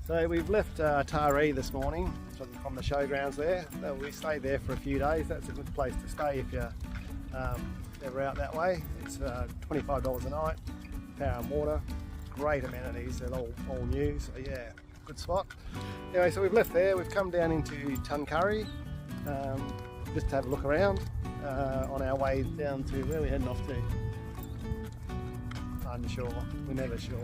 So we've left Taree this morning from the showgrounds there. We stayed there for a few days. That's a good place to stay if you're ever out that way. It's $25 a night, power and water, great amenities, they're all new, so yeah, good spot. Anyway, so we've left there, we've come down into Taree just to have a look around on our way down to, where are we heading off to? Unsure, we're never sure.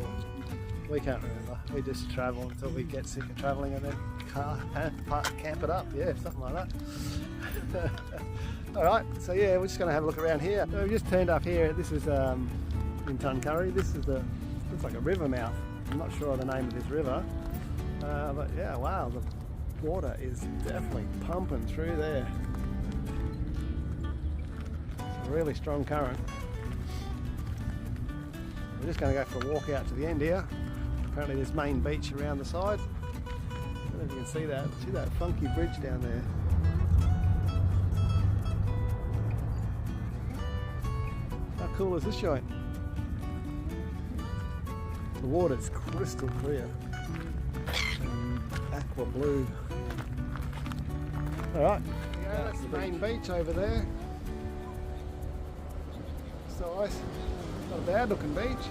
We can't remember. We just travel until we get sick of travelling and then camp it up. Yeah, something like that. Alright, so yeah, we're just going to have a look around here. So we've just turned up here. This is in Taree. This is looks like a river mouth. I'm not sure of the name of this river. But yeah, wow, the water is definitely pumping through there. It's a really strong current. We're just going to go for a walk out to the end here. Apparently there's main beach around the side. I don't know if you can see that. See that funky bridge down there? How cool is this joint? The water's crystal clear. Aqua blue. Alright, that's the main beach over there. So nice. Not a bad looking beach.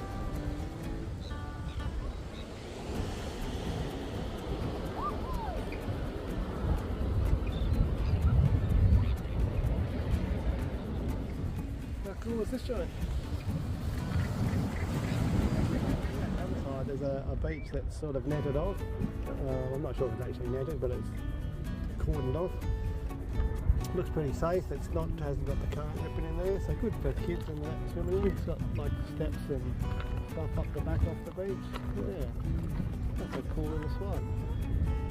How cool is this joint? There's a beach that's sort of netted off. I'm not sure if it's actually netted, but it's cordoned off. Looks pretty safe. It's not, hasn't got the current ripping in there, so good for kids and that swimming in. It's got like steps and stuff up the back off the beach. Yeah, that's a cool little spot.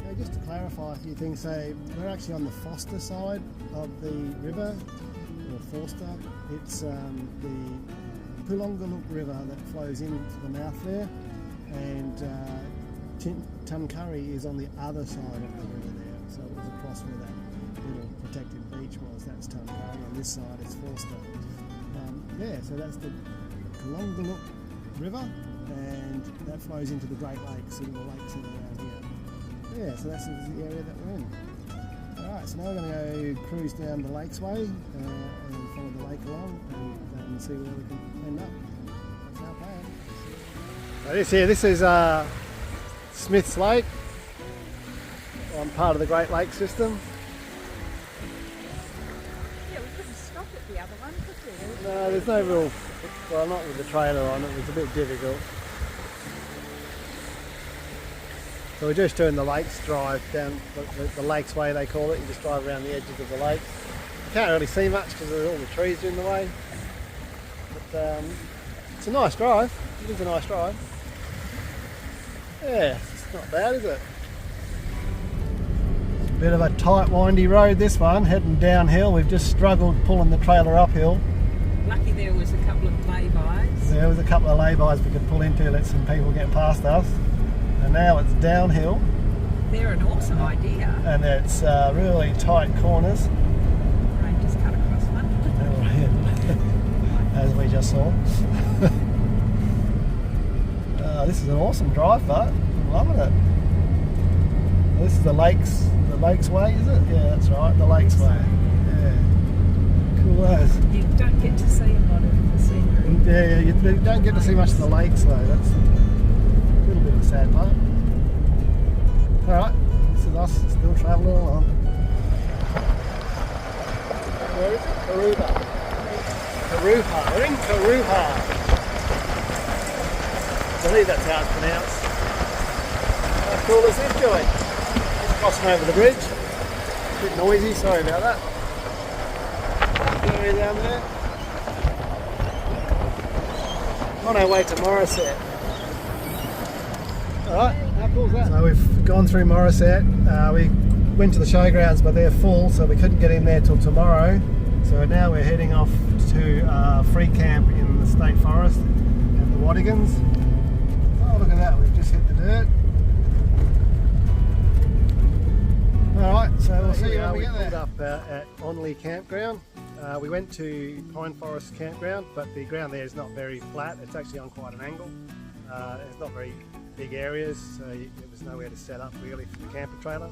Now, just to clarify a few things, so we're actually on the Foster side of the river, or Forster. It's the Pulongaluk River that flows into the mouth there, and Taree is on the other side of the river there, so it was across where that little protected beach was. That's Taree, and this side is Forster. Yeah, so that's the Pulongaluk River, and that flows into the Great Lakes, the little lakes in around here. Yeah, so that's the area that we're in. Alright, so now we're going to go cruise down the Lakesway and follow the lake along and see where we can end up. That's our plan. So this is Smith's Lake, on part of the Great Lakes system. Yeah, we couldn't stop at the other one, could we? No, there's no real, well, not with the trailer on, it was a bit difficult. So we're just doing the lakes drive down, the Lakes Way they call it. You just drive around the edges of the lake. You can't really see much because all the trees are in the way. But it's a nice drive. It is a nice drive. Yeah, it's not bad, is it? It's a bit of a tight, windy road, this one, heading downhill. We've just struggled pulling the trailer uphill. Lucky there was a couple of lay-bys. There was a couple of lay-bys we could pull into, let some people get past us. And now it's downhill. They're an awesome idea. And it's really tight corners. Rain just cut across one. As we just saw. This is an awesome drive, but I'm loving it. This is the Lakes Way, is it? Yeah, that's right, the Lakes Way. Yeah, cool as. You don't get to see a lot of the scenery. Yeah, you don't get to see much of the lakes though. That's a little bit of a sad part. Alright, this is us still travelling along. Where is it? Karuha. We're in Karuha. I believe that's how it's pronounced. How cool is this joint? Just crossing over the bridge. A bit noisy, sorry about that. Area down there. On our way to Morisset. Alright, how cool is that? So we've gone through Morisset. We went to the showgrounds, but they're full, so we couldn't get in there till tomorrow. So now we're heading off to free camp in the state forest at the Waddigans. Oh, look at that, we've just hit the dirt. Alright, so we'll see you when we get there. We pulled up at Onley Campground. We went to Pine Forest Campground, but the ground there is not very flat. It's actually on quite an angle. It's not very big areas, so there was nowhere to set up really for the camper trailer.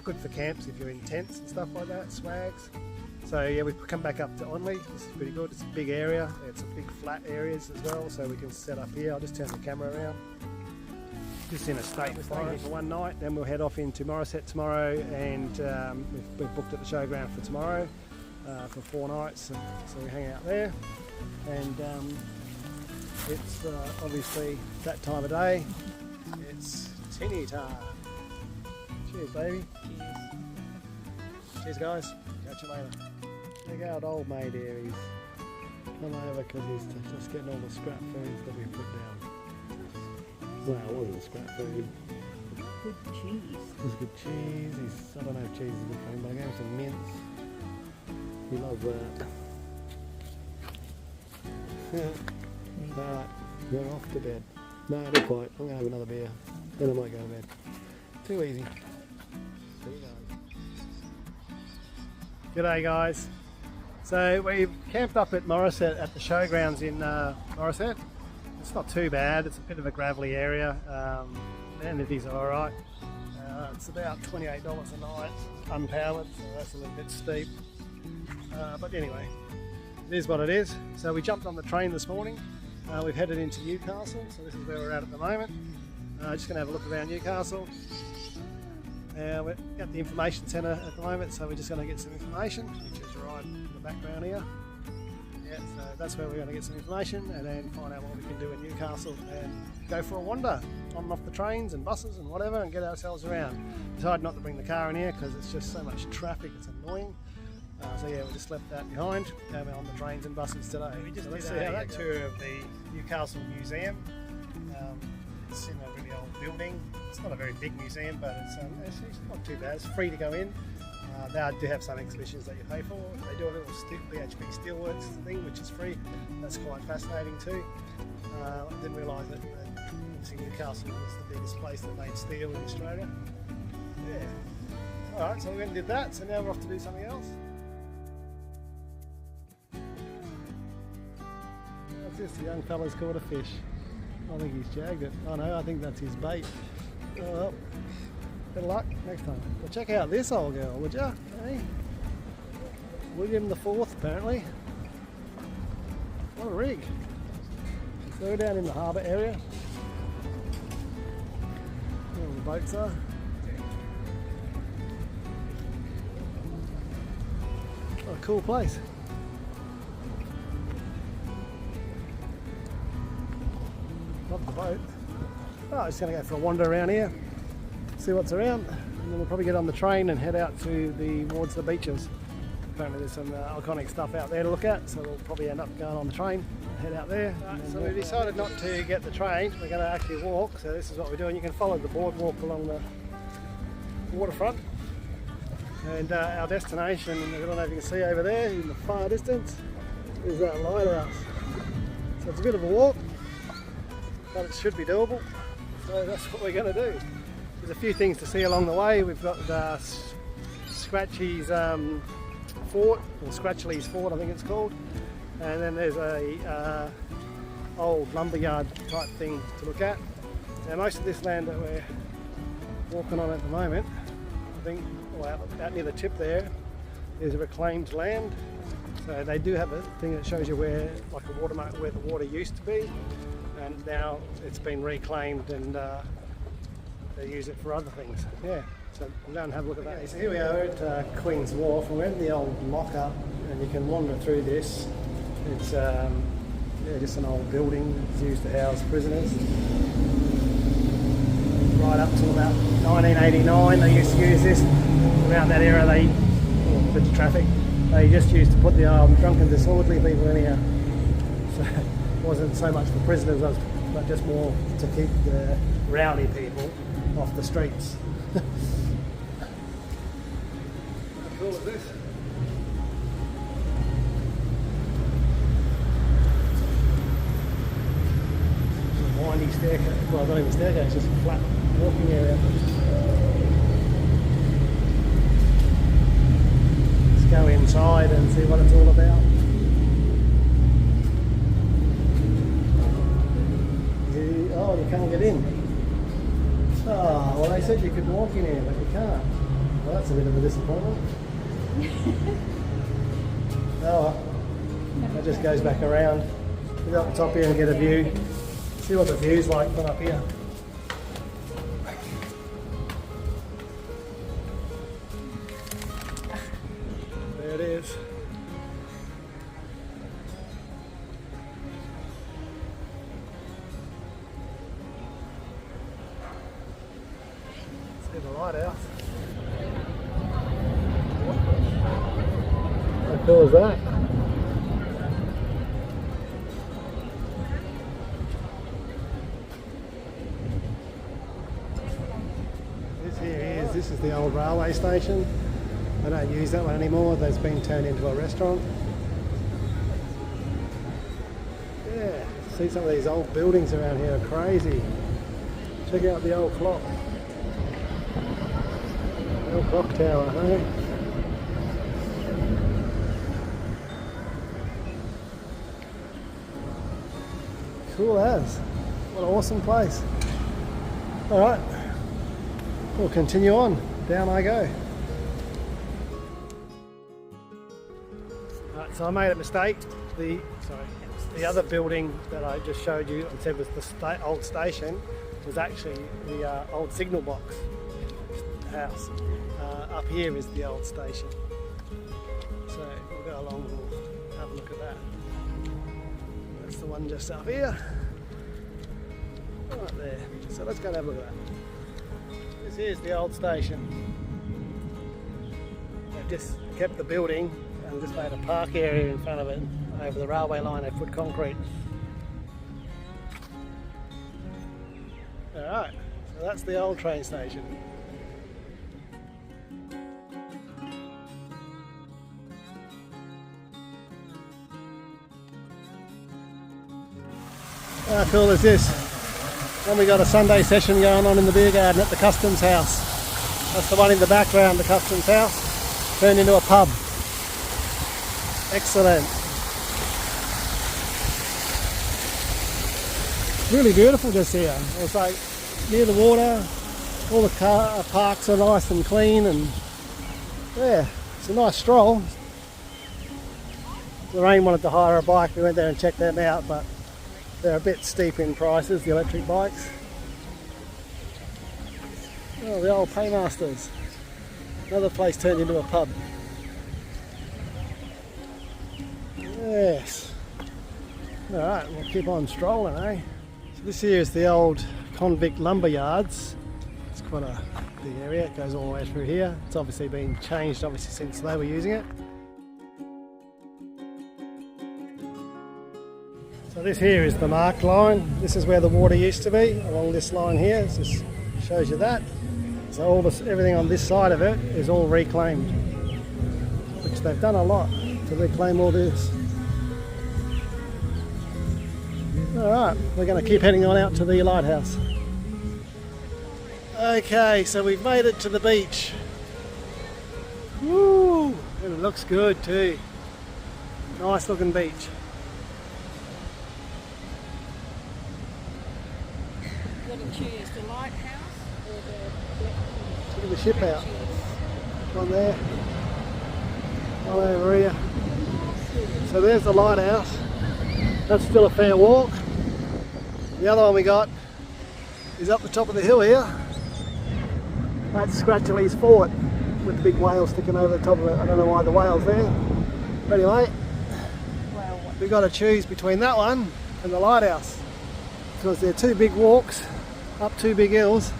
Good for camps if you're in tents and stuff like that, swags. So yeah, we've come back up to Onley. This is pretty good. It's a big area. It's a big flat areas as well, so we can set up here. I'll just turn the camera around. Just in a state forest for one night, then we'll head off into Morisset tomorrow, and we've booked at the showground for tomorrow for 4 nights, so we hang out there. And it's obviously that time of day. It's tinny time. Cheers, baby. Cheers, guys. Catch you later. Check out old mate here. He's come over because he's just getting all the scrap foods that we put down. Well, it wasn't scrap food. Good cheese. It was good cheese. I don't know if cheese is a good thing, but I gave him some mince. He loves that. Alright, we're off to bed. No, not quite. I'm going to have another beer. Then I might go to bed. Too easy. See you guys. G'day guys. So we've camped up at Morisset at the showgrounds in Morisset. It's not too bad. It's a bit of a gravelly area. Amenities are alright. It's about $28 a night, unpowered, so that's a little bit steep. But anyway, it is what it is. So we jumped on the train this morning. We've headed into Newcastle, so this is where we're at the moment. Just going to have a look around Newcastle. We're at the information centre at the moment, so we're just going to get some information, which is right in the background here. Yeah, so that's where we're going to get some information and then find out what we can do in Newcastle and go for a wander on and off the trains and buses and whatever and get ourselves around. Decided not to bring the car in here because it's just so much traffic, it's annoying. So yeah, we just left that behind, came out on the trains and buses today. We just did a tour of the Newcastle Museum. It's in a really old building. It's not a very big museum, but it's not too bad. It's free to go in. They do have some exhibitions that you pay for. They do a little BHP Steelworks thing, which is free. That's quite fascinating too. I didn't realise that Newcastle was the biggest place that made steel in Australia. Yeah. Alright, so we went and did that, so now we're off to do something else. What's this? The young fella's caught a fish. I think he's jagged it. Oh no, I think that's his bait. Oh well. Good luck next time. Well, check out this old girl, would ya? Hey? William the Fourth, apparently. What a rig. So we're down in the harbour area. Where all the boats are. What a cool place. Love the boat. Oh, I'm just going to go for a wander around here. See what's around, and then we'll probably get on the train and head out towards the beaches. Apparently there's some iconic stuff out there to look at, so we'll probably end up going on the train and head out there. So we decided not to get the train, we're going to actually walk, so this is what we're doing. You can follow the boardwalk along the waterfront. And our destination, I don't know if you can see over there in the far distance, is that lighthouse. So it's a bit of a walk, but it should be doable, so that's what we're going to do. There's a few things to see along the way. We've got Scratchy's Fort, or Scratchley's Fort I think it's called, and then there's a old lumberyard type thing to look at. Now most of this land that we're walking on at the moment, I think out near the tip there is reclaimed land. So they do have a thing that shows you where, like a watermark, where the water used to be, and now it's been reclaimed and they use it for other things. Yeah, so we'll go and have a look at that. So here we are at Queen's Wharf, and we're in the old locker, and you can wander through this. It's just an old building. It's used to house prisoners. Right up to about 1989 they used to use this. Around that era a bit of traffic, they just used to put the drunken disorderly people in here. So it wasn't so much for prisoners, but just more to keep the rowdy people off the streets. How cool is this? It's a windy staircase, well not even staircase, just a flat walking area. Let's go inside and see what it's all about. Oh, you can't get in. Oh, well they said you could walk in here, but you can't. Well, that's a bit of a disappointment. Oh well, that just goes back around. Get up the top here and get a view. See what the view's like from up here. There it is. See the lighthouse. How cool is that? This is the old railway station. I don't use that one anymore. That's been turned into a restaurant. Yeah, see some of these old buildings around here are crazy. Check out the old clock. The old clock tower, hey? Cool as. What an awesome place. Alright, we'll continue on. Down I go. Right, so I made a mistake. The other building that I just showed you and said was the old station was actually the old signal box house. Up here is the old station. So we'll go along and we'll have a look at that. That's the one just up here. Right there. So let's go and have a look at that. This is the old station. They've just kept the building and just made a park area in front of it. Over the railway line they put concrete. Alright, so that's the old train station. How cool is this? And we got a Sunday session going on in the beer garden at the Customs House. That's the one in the background, the Customs House, turned into a pub. Excellent. Really beautiful just here. It's like near the water, all the car parks are nice and clean, and yeah, it's a nice stroll. Lorraine wanted to hire a bike, we went there and checked them out, but they're a bit steep in prices, the electric bikes. Oh, the old Paymasters. Another place turned into a pub. Yes. Alright, we'll keep on strolling, eh? So this here is the old convict lumber yards. It's quite a big area, it goes all the way through here. It's obviously been changed since they were using it. So this here is the marked line. This is where the water used to be, along this line here. It just shows you that. So all this, everything on this side of it is all reclaimed, which they've done a lot to reclaim all this. Alright, we're going to keep heading on out to the lighthouse. Okay, so we've made it to the beach. Woo! And it looks good too. Nice looking beach. What to choose, the lighthouse or the... Look at the ship out. One there. One over here. So there's the lighthouse. That's still a fair walk. The other one we got is up the top of the hill here. That's Scratchley's Fort with the big whale sticking over the top of it. I don't know why the whale's there. But anyway, we've got to choose between that one and the lighthouse, because they're two big walks up two big hills,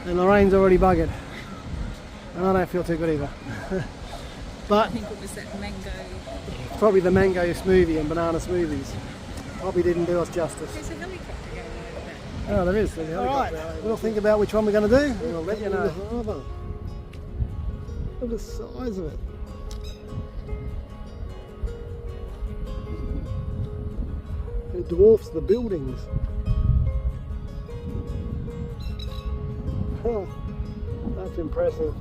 and Lorraine's already buggered. And I don't feel too good either. But I think it was that mango. Probably the mango smoothie and banana smoothies. Probably didn't do us justice. There's a helicopter going over that. Oh, there is. There's a helicopter. Alright, we'll think about which one we're going to do, and we'll let you know. Look at the size of it. It dwarfs the buildings. Huh. That's impressive.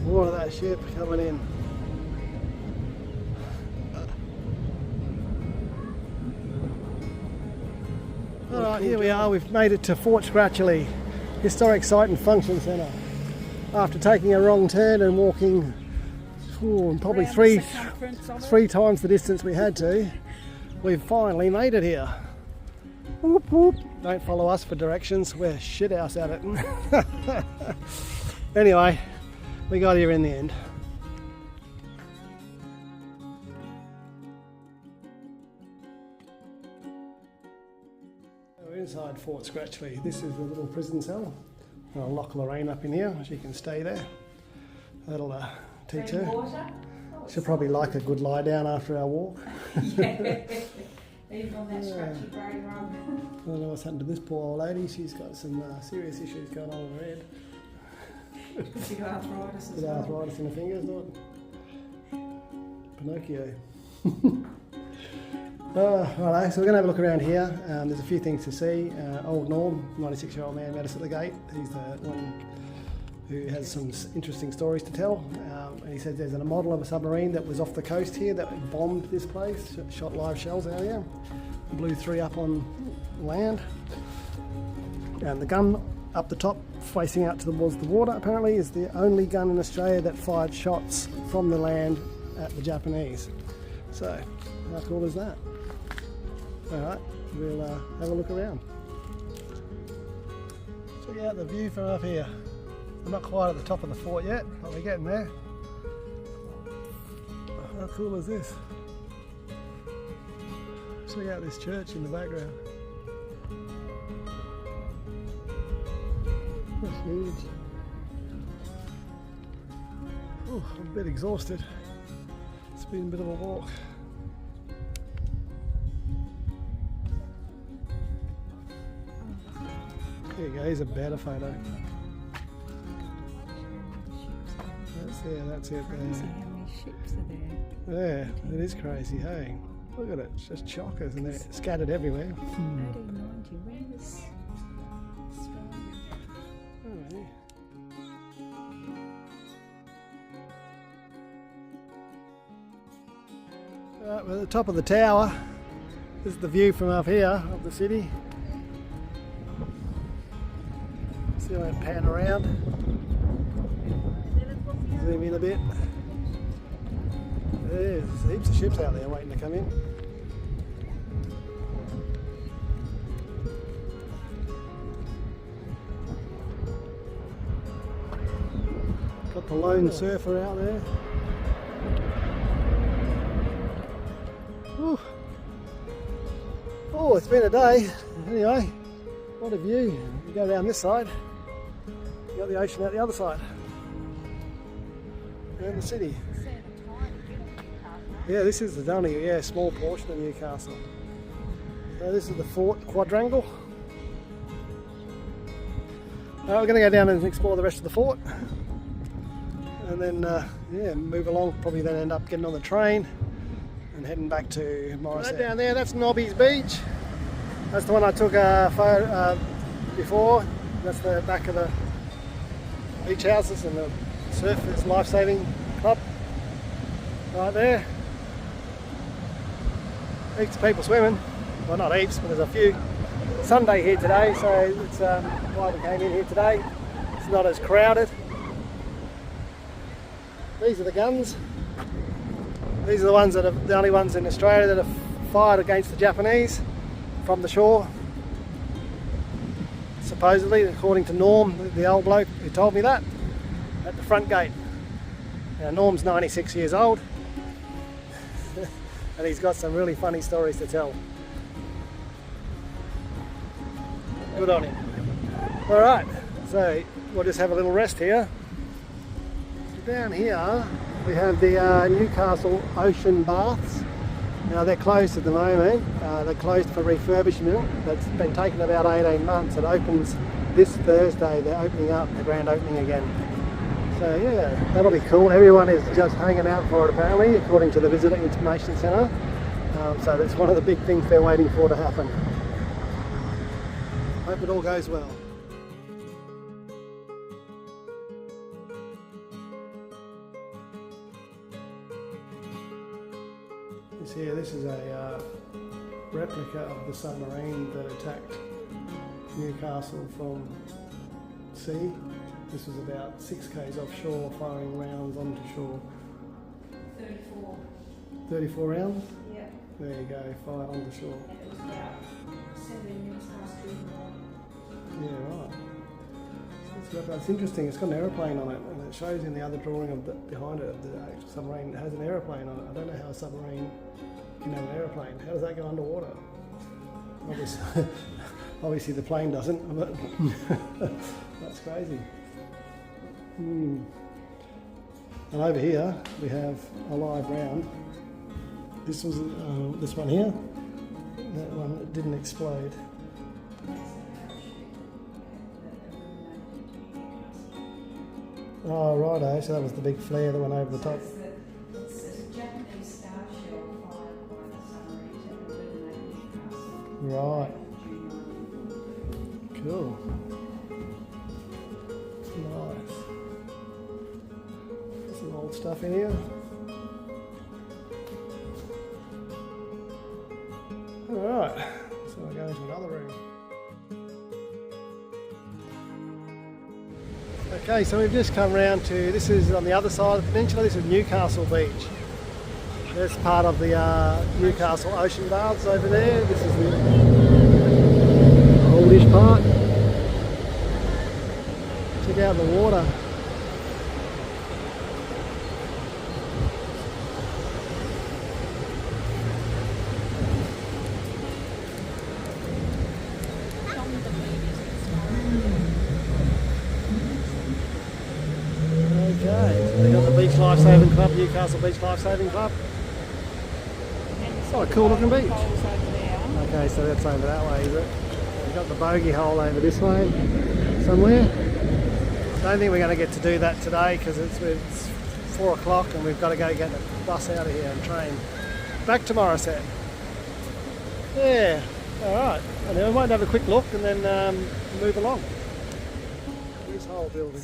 More of that ship coming in. Alright, here we are. We've made it to Fort Scratchley, Historic Site and Function Centre. After taking a wrong turn and walking probably three times the distance we had to, we've finally made it here. Whoop, whoop. Don't follow us for directions, we're shit house at it. Anyway, we got here in the end. We're inside Fort Scratchley. This is the little prison cell. I'll lock Lorraine up in here, she can stay there. That'll teach her. She'll probably like a good lie down after our walk. Even on that scratchy grey rug. I don't know what's happened to this poor old lady. She's got some serious issues going on in her head. She's got arthritis as With well. arthritis in her fingers, not Pinocchio. Righto, so we're going to have a look around here. There's a few things to see. Old Norm, 96-year-old man, met us at the gate. He's the one who has some interesting stories to tell. And he said there's a model of a submarine that was off the coast here that bombed this place, shot live shells out here, blew 3 up on land. And the gun up the top facing out towards the water apparently is the only gun in Australia that fired shots from the land at the Japanese. So how cool is that? Alright, we'll have a look around. Check out the view from up here. We're not quite at the top of the fort yet, but we're getting there. How cool is this? Check out this church in the background. That's huge. Oh, I'm a bit exhausted. It's been a bit of a walk. There you go, here's a better photo. That's it Crazy there. how many ships are there. Yeah, it is crazy, hey. Look at it, it's just chockers and they're scattered everywhere. 1890, where was Australia? Oh, yeah. Right, we're at the top of the tower. This is the view from up here of the city. See if I can pan around. Zoom in a bit. There's heaps of ships out there waiting to come in. Got the lone surfer out there. Whew. Oh, it's been a day. Anyway, what a view. You go down this side, you got the ocean out the other side. And the city. Yeah, this is the only small portion of Newcastle. So this is the fort quadrangle. We're going to go down and explore the rest of the fort. And then move along, probably then end up getting on the train and heading back to Morisset. Right down there, that's Nobby's Beach. That's the one I took a photo before. That's the back of the beach houses and the Surfers Lifesaving Club right there. Heaps of people swimming. Well, not heaps, but there's a few. Sunday here today, so it's why we came in here today. It's not as crowded. These are the guns. These are the ones that are the only ones in Australia that have fired against the Japanese from the shore. Supposedly, according to Norm, the old bloke who told me that, at the front gate. Now Norm's 96 years old and he's got some really funny stories to tell. Good on him. Alright, so we'll just have a little rest here. Down here we have the Newcastle Ocean Baths. Now they're closed at the moment. They're closed for refurbishment. That's been taken about 18 months. It opens this Thursday. They're opening up, the grand opening again. So yeah, that'll be cool. Everyone is just hanging out for it apparently, according to the Visitor Information Centre. So that's one of the big things they're waiting for to happen. Hope it all goes well. This is a replica of the submarine that attacked Newcastle from sea. This was about 6 k's offshore, firing rounds onto shore. 34. 34 rounds? Yeah. There you go, fired onto shore. And it was about 7 minutes past 2 in the morning. Yeah, right. That's interesting. It's got an aeroplane on it, and it shows in the other drawing of behind it, the actual submarine has an aeroplane on it. I don't know how a submarine can have an aeroplane. How does that go underwater? Obviously the plane doesn't, but that's crazy. And over here we have a live round. This was this one here. That one didn't explode. Oh, righto, so that was the big flare that went over the top. It's a Japanese star shell fired by the submarine to illuminate Newcastle. Right. Cool. Nice. Some old stuff in here. Alright, so we'll go into another room. Okay, so we've just come round to, this is on the other side of the peninsula, this is Newcastle Beach. That's part of the Newcastle Ocean Baths over there. This is the oldish part. Check out the water. Okay, so they got the Beach Lifesaving Club, Newcastle Beach Lifesaving Club. Oh, a cool looking beach. Okay, so that's over that way, is it? We've got the bogey hole over this way somewhere. Don't think we're going to get to do that today because it's 4 o'clock and we've got to go get the bus out of here and train back to Morisset. Yeah, alright. And then we might have a quick look and then move along. This whole building.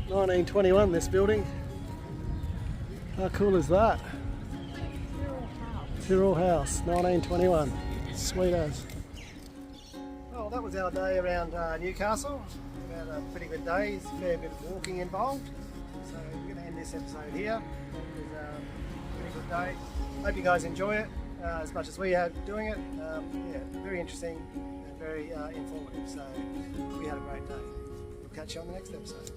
1921, this building. How cool is that? Tyrrell House, 1921. Sweet as. Well, that was our day around Newcastle. We had a pretty good day, a fair bit of walking involved. So we're going to end this episode here. It was a pretty good day. Hope you guys enjoy it as much as we had doing it. Yeah, very interesting and very informative. So we had a great day. We'll catch you on the next episode.